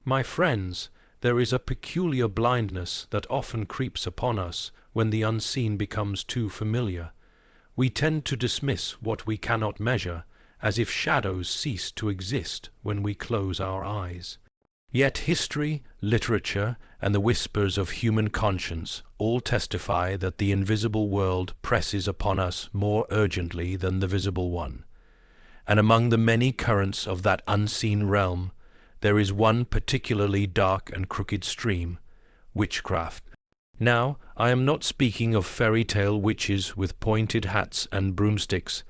My friends, there is a peculiar blindness that often creeps upon us when the unseen becomes too familiar. We tend to dismiss what we cannot measure, as if shadows cease to exist when we close our eyes. Yet history, literature, and the whispers of human conscience all testify that the invisible world presses upon us more urgently than the visible one. And among the many currents of that unseen realm, there is one particularly dark and crooked stream, witchcraft. Now, I am not speaking of fairy tale witches with pointed hats and broomsticks.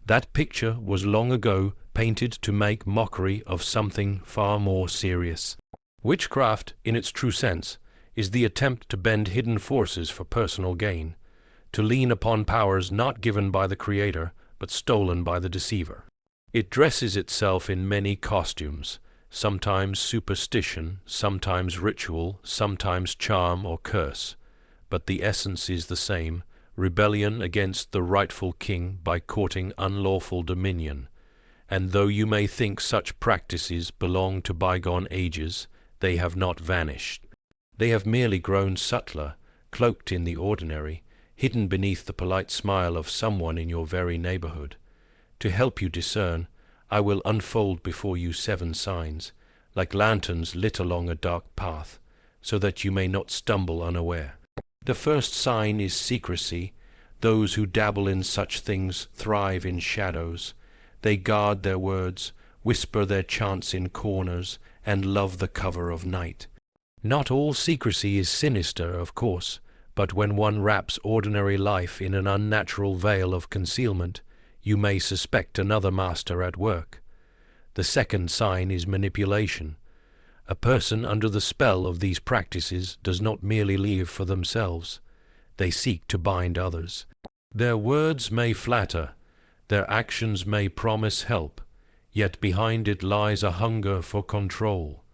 That picture was long ago painted to make mockery of something far more serious. Witchcraft, in its true sense, is the attempt to bend hidden forces for personal gain, to lean upon powers not given by the Creator, but stolen by the deceiver. It dresses itself in many costumes, sometimes superstition, sometimes ritual, sometimes charm or curse, but the essence is the same: rebellion against the rightful king by courting unlawful dominion. And though you may think such practices belong to bygone ages, they have not vanished. They have merely grown subtler, cloaked in the ordinary, hidden beneath the polite smile of someone in your very neighborhood. To help you discern, I will unfold before you 7 signs, like lanterns lit along a dark path, so that you may not stumble unaware. The first sign is secrecy. Those who dabble in such things thrive in shadows. They guard their words, whisper their chants in corners, and love the cover of night. Not all secrecy is sinister, of course, but when one wraps ordinary life in an unnatural veil of concealment, you may suspect another master at work. The second sign is manipulation. A person under the spell of these practices does not merely live for themselves. They seek to bind others. Their words may flatter, their actions may promise help, yet behind it lies a hunger for control.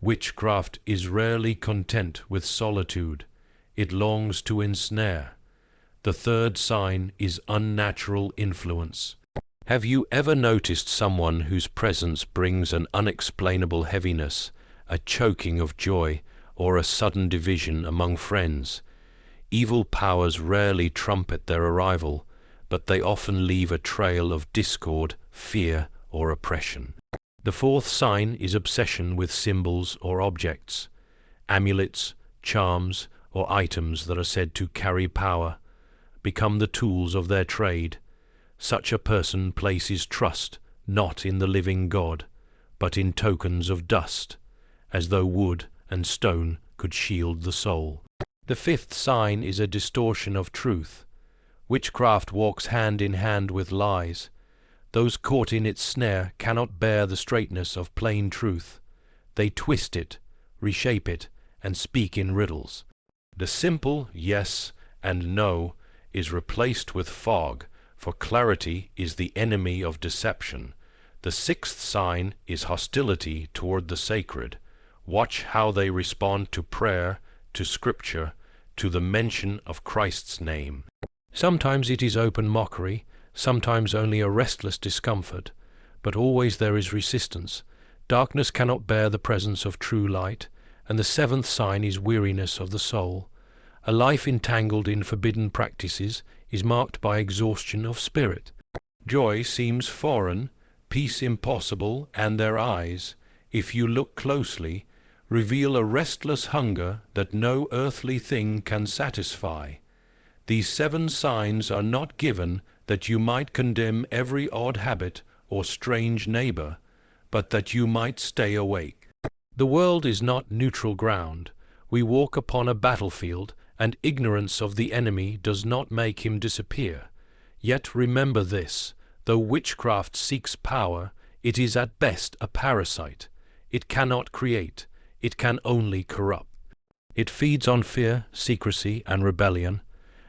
Witchcraft is rarely content with solitude. It longs to ensnare. The third sign is unnatural influence. Have you ever noticed someone whose presence brings an unexplainable heaviness, a choking of joy, or a sudden division among friends? Evil powers rarely trumpet their arrival, but they often leave a trail of discord, fear, or oppression. The fourth sign is obsession with symbols or objects, amulets, charms, or items that are said to carry power, become the tools of their trade. Such a person places trust not in the living God, but in tokens of dust, as though wood and stone could shield the soul. The fifth sign is a distortion of truth. Witchcraft walks hand in hand with lies. Those caught in its snare cannot bear the straightness of plain truth. They twist it, reshape it, and speak in riddles. The simple yes and no is replaced with fog, for clarity is the enemy of deception. The sixth sign is hostility toward the sacred. Watch how they respond to prayer, to scripture, to the mention of Christ's name. Sometimes it is open mockery, sometimes only a restless discomfort, but always there is resistance. Darkness cannot bear the presence of true light, and the seventh sign is weariness of the soul. A life entangled in forbidden practices is marked by exhaustion of spirit. Joy seems foreign, peace impossible, and their eyes, if you look closely, reveal a restless hunger that no earthly thing can satisfy. These 7 signs are not given that you might condemn every odd habit or strange neighbor, but that you might stay awake. The world is not neutral ground. We walk upon a battlefield, and ignorance of the enemy does not make him disappear. Yet remember this: though witchcraft seeks power, it is at best a parasite. It cannot create, it can only corrupt. It feeds on fear, secrecy, and rebellion,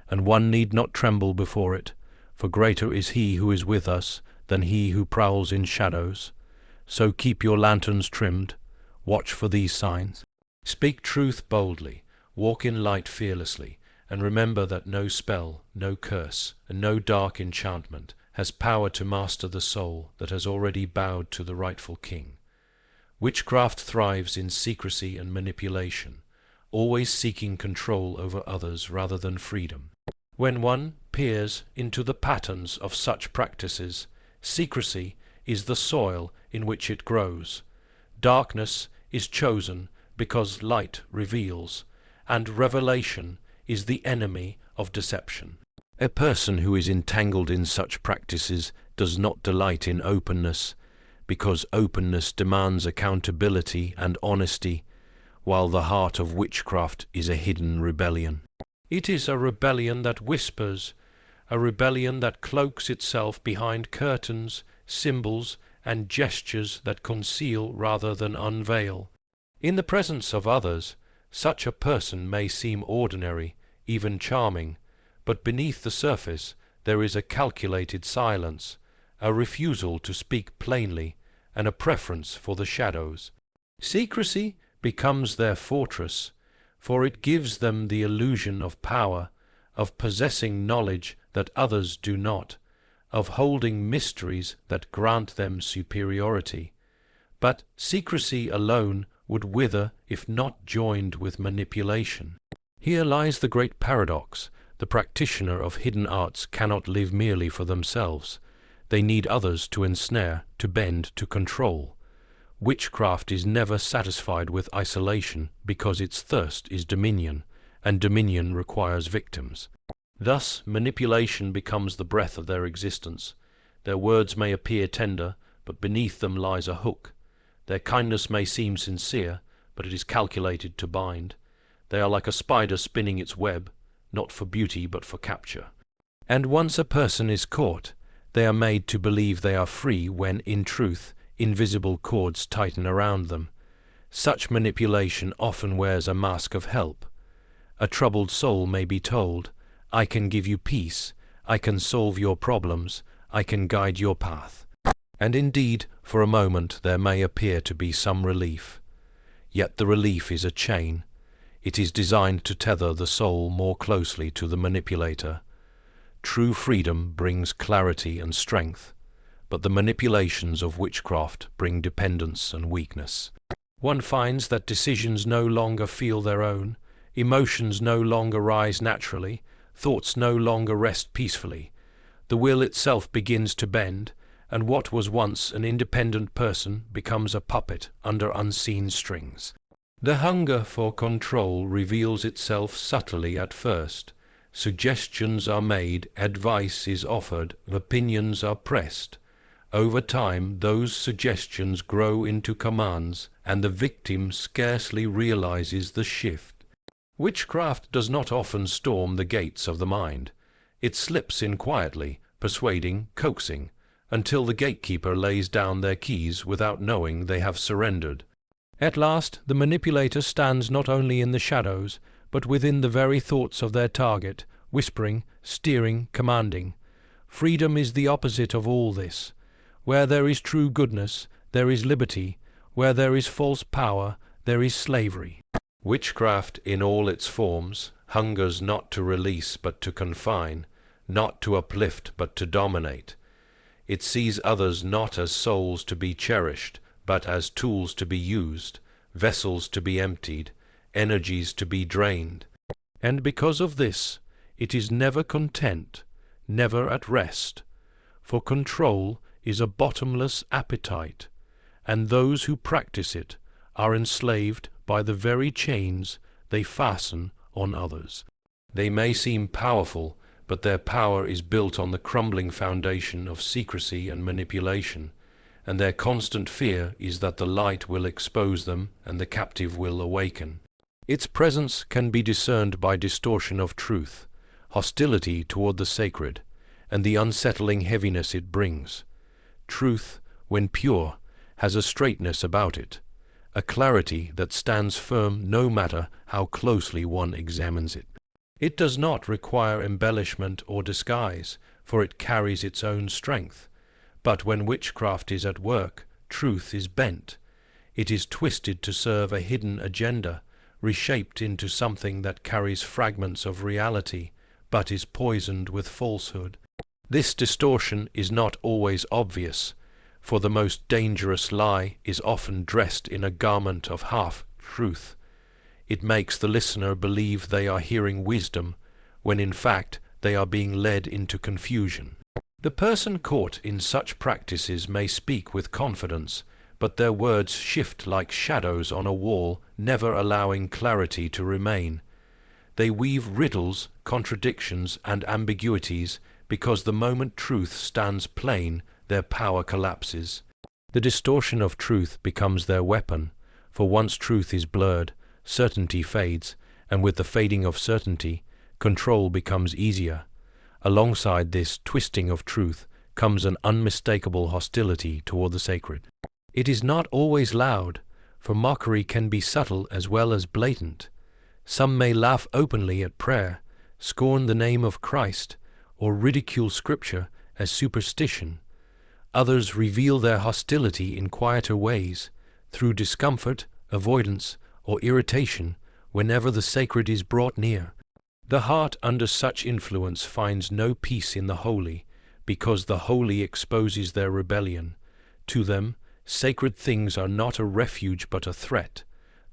and one need not tremble before it, for greater is he who is with us than he who prowls in shadows. So keep your lanterns trimmed, watch for these signs. Speak truth boldly, walk in light fearlessly, and remember that no spell, no curse, and no dark enchantment has power to master the soul that has already bowed to the rightful king. Witchcraft thrives in secrecy and manipulation, always seeking control over others rather than freedom. When one peers into the patterns of such practices, secrecy is the soil in which it grows. Darkness is chosen because light reveals, and revelation is the enemy of deception. A person who is entangled in such practices does not delight in openness, because openness demands accountability and honesty, while the heart of witchcraft is a hidden rebellion. It is a rebellion that whispers, a rebellion that cloaks itself behind curtains, symbols, and gestures that conceal rather than unveil. In the presence of others, such a person may seem ordinary, even charming, but beneath the surface there is a calculated silence, a refusal to speak plainly, and a preference for the shadows. Secrecy becomes their fortress, for it gives them the illusion of power, of possessing knowledge that others do not, of holding mysteries that grant them superiority. But secrecy alone would wither if not joined with manipulation. Here lies the great paradox. The practitioner of hidden arts cannot live merely for themselves. They need others to ensnare, to bend, to control. Witchcraft is never satisfied with isolation because its thirst is dominion, and dominion requires victims. Thus, manipulation becomes the breath of their existence. Their words may appear tender, but beneath them lies a hook. Their kindness may seem sincere, but it is calculated to bind. They are like a spider spinning its web, not for beauty but for capture. And once a person is caught, they are made to believe they are free when, in truth, invisible cords tighten around them. Such manipulation often wears a mask of help. A troubled soul may be told, "I can give you peace, I can solve your problems, I can guide your path." And indeed, for a moment there may appear to be some relief. Yet the relief is a chain. It is designed to tether the soul more closely to the manipulator. True freedom brings clarity and strength, but the manipulations of witchcraft bring dependence and weakness. One finds that decisions no longer feel their own, emotions no longer rise naturally, thoughts no longer rest peacefully. The will itself begins to bend, and what was once an independent person becomes a puppet under unseen strings. The hunger for control reveals itself subtly at first. Suggestions are made, advice is offered, opinions are pressed. Over time, those suggestions grow into commands, and the victim scarcely realizes the shift. Witchcraft does not often storm the gates of the mind. It slips in quietly, persuading, coaxing, until the gatekeeper lays down their keys without knowing they have surrendered. At last, the manipulator stands not only in the shadows, but within the very thoughts of their target, whispering, steering, commanding. Freedom is the opposite of all this. Where there is true goodness, there is liberty. Where there is false power, there is slavery. Witchcraft in all its forms hungers not to release but to confine, not to uplift but to dominate. It sees others not as souls to be cherished, but as tools to be used, vessels to be emptied, energies to be drained. And because of this, it is never content, never at rest, for control is a bottomless appetite, and those who practice it are enslaved by the very chains they fasten on others. They may seem powerful, but their power is built on the crumbling foundation of secrecy and manipulation, and their constant fear is that the light will expose them and the captive will awaken. Its presence can be discerned by distortion of truth, hostility toward the sacred, and the unsettling heaviness it brings. Truth, when pure, has a straightness about it, a clarity that stands firm no matter how closely one examines it. It does not require embellishment or disguise, for it carries its own strength. But when witchcraft is at work, truth is bent. It is twisted to serve a hidden agenda, reshaped into something that carries fragments of reality, but is poisoned with falsehood. This distortion is not always obvious, for the most dangerous lie is often dressed in a garment of half-truth. It makes the listener believe they are hearing wisdom, when in fact they are being led into confusion. The person caught in such practices may speak with confidence, but their words shift like shadows on a wall, never allowing clarity to remain. They weave riddles, contradictions, and ambiguities, because the moment truth stands plain, their power collapses. The distortion of truth becomes their weapon, for once truth is blurred, certainty fades, and with the fading of certainty, control becomes easier. Alongside this twisting of truth comes an unmistakable hostility toward the sacred. It is not always loud, for mockery can be subtle as well as blatant. Some may laugh openly at prayer, scorn the name of Christ, or ridicule Scripture as superstition. Others reveal their hostility in quieter ways, through discomfort, avoidance, or irritation whenever the sacred is brought near. The heart under such influence finds no peace in the holy, because the holy exposes their rebellion. To them, sacred things are not a refuge but a threat.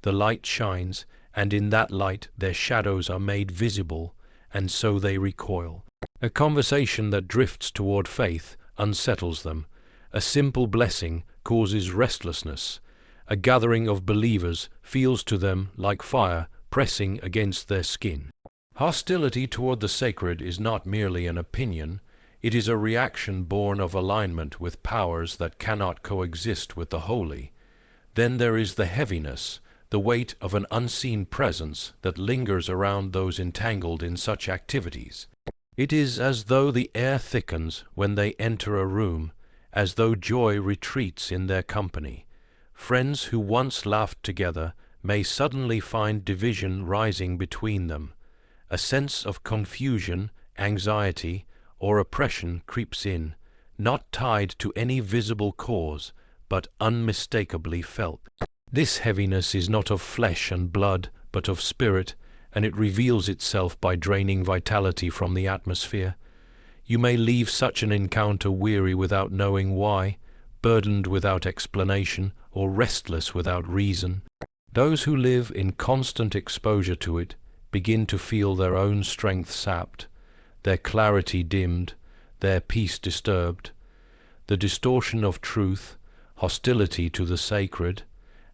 The light shines, and in that light their shadows are made visible, and so they recoil. A conversation that drifts toward faith unsettles them. A simple blessing causes restlessness. A gathering of believers feels to them like fire pressing against their skin. Hostility toward the sacred is not merely an opinion, it is a reaction born of alignment with powers that cannot coexist with the holy. Then there is the heaviness, the weight of an unseen presence that lingers around those entangled in such activities. It is as though the air thickens when they enter a room, as though joy retreats in their company. Friends who once laughed together may suddenly find division rising between them. A sense of confusion, anxiety, or oppression creeps in, not tied to any visible cause, but unmistakably felt. This heaviness is not of flesh and blood, but of spirit, and it reveals itself by draining vitality from the atmosphere. You may leave such an encounter weary without knowing why, burdened without explanation, or restless without reason. Those who live in constant exposure to it begin to feel their own strength sapped, their clarity dimmed, their peace disturbed. The distortion of truth, hostility to the sacred,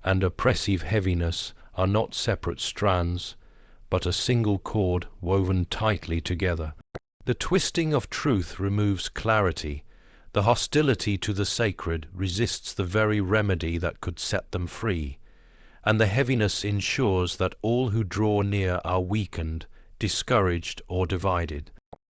and oppressive heaviness are not separate strands, but a single cord woven tightly together. The twisting of truth removes clarity. The hostility to the sacred resists the very remedy that could set them free, and the heaviness ensures that all who draw near are weakened, discouraged, or divided.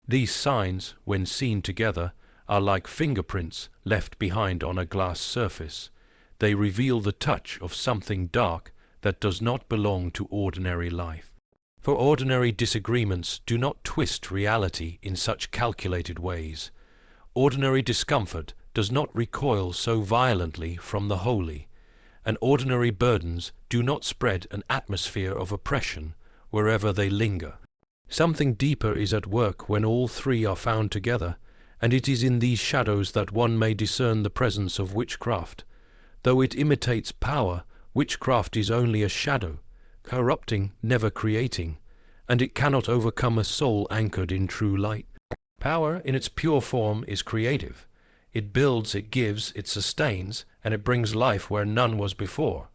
These signs, when seen together, are like fingerprints left behind on a glass surface. They reveal the touch of something dark that does not belong to ordinary life. For ordinary disagreements do not twist reality in such calculated ways. Ordinary discomfort does not recoil so violently from the holy, and ordinary burdens do not spread an atmosphere of oppression wherever they linger. Something deeper is at work when all three are found together, and it is in these shadows that one may discern the presence of witchcraft. Though it imitates power, witchcraft is only a shadow, corrupting, never creating, and it cannot overcome a soul anchored in true light. Power in its pure form is creative. It builds, it gives, it sustains, and it brings life where none was before.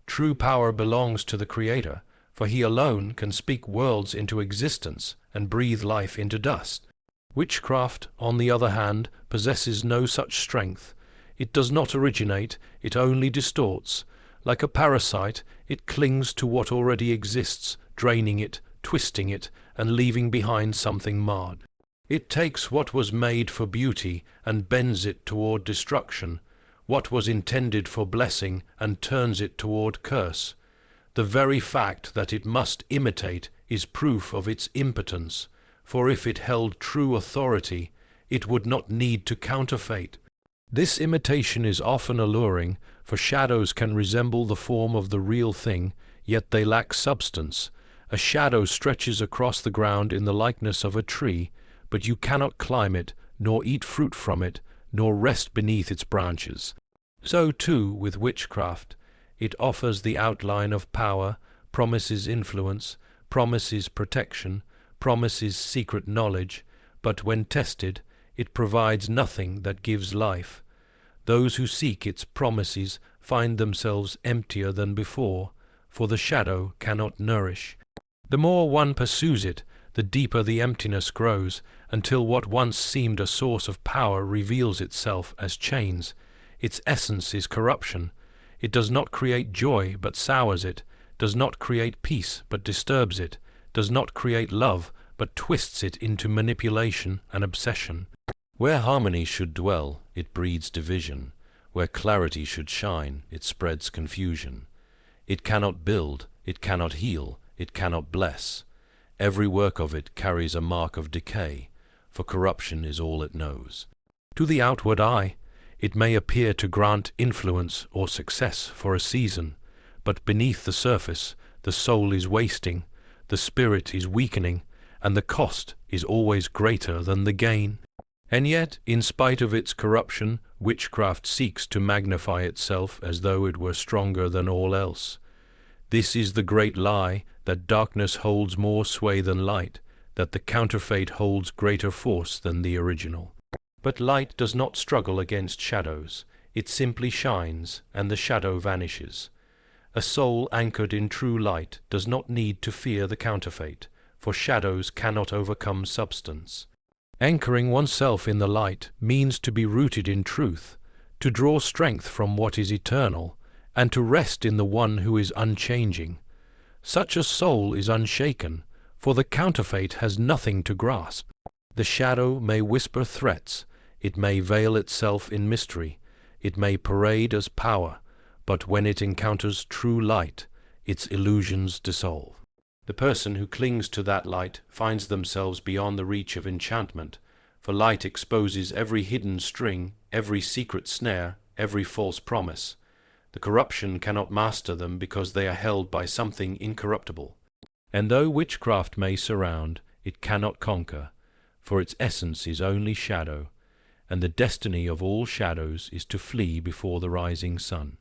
True power belongs to the Creator, for He alone can speak worlds into existence and breathe life into dust. Witchcraft, on the other hand, possesses no such strength. It does not originate, it only distorts. Like a parasite, it clings to what already exists, draining it, twisting it, and leaving behind something marred. It takes what was made for beauty and bends it toward destruction, what was intended for blessing and turns it toward curse. The very fact that it must imitate is proof of its impotence, for if it held true authority, it would not need to counterfeit. This imitation is often alluring, for shadows can resemble the form of the real thing, yet they lack substance. A shadow stretches across the ground in the likeness of a tree, but you cannot climb it, nor eat fruit from it, nor rest beneath its branches. So too with witchcraft. It offers the outline of power, promises influence, promises protection, promises secret knowledge, but when tested, it provides nothing that gives life. Those who seek its promises find themselves emptier than before, for the shadow cannot nourish. The more one pursues it, the deeper the emptiness grows, until what once seemed a source of power reveals itself as chains. Its essence is corruption. It does not create joy, but sours it, does not create peace, but disturbs it, does not create love, but twists it into manipulation and obsession. Where harmony should dwell, it breeds division. Where clarity should shine, it spreads confusion. It cannot build, it cannot heal, it cannot bless. Every work of it carries a mark of decay, for corruption is all it knows. To the outward eye, it may appear to grant influence or success for a season, but beneath the surface, the soul is wasting, the spirit is weakening, and the cost is always greater than the gain. And yet, in spite of its corruption, witchcraft seeks to magnify itself as though it were stronger than all else. This is the great lie, that darkness holds more sway than light, that the counterfeit holds greater force than the original. But light does not struggle against shadows. It simply shines, and the shadow vanishes. A soul anchored in true light does not need to fear the counterfeit, for shadows cannot overcome substance. Anchoring oneself in the light means to be rooted in truth, to draw strength from what is eternal, and to rest in the one who is unchanging. Such a soul is unshaken, for the counterfeit has nothing to grasp. The shadow may whisper threats, it may veil itself in mystery, it may parade as power, but when it encounters true light, its illusions dissolve. The person who clings to that light finds themselves beyond the reach of enchantment, for light exposes every hidden string, every secret snare, every false promise. The corruption cannot master them because they are held by something incorruptible. And though witchcraft may surround, it cannot conquer, for its essence is only shadow, and the destiny of all shadows is to flee before the rising sun.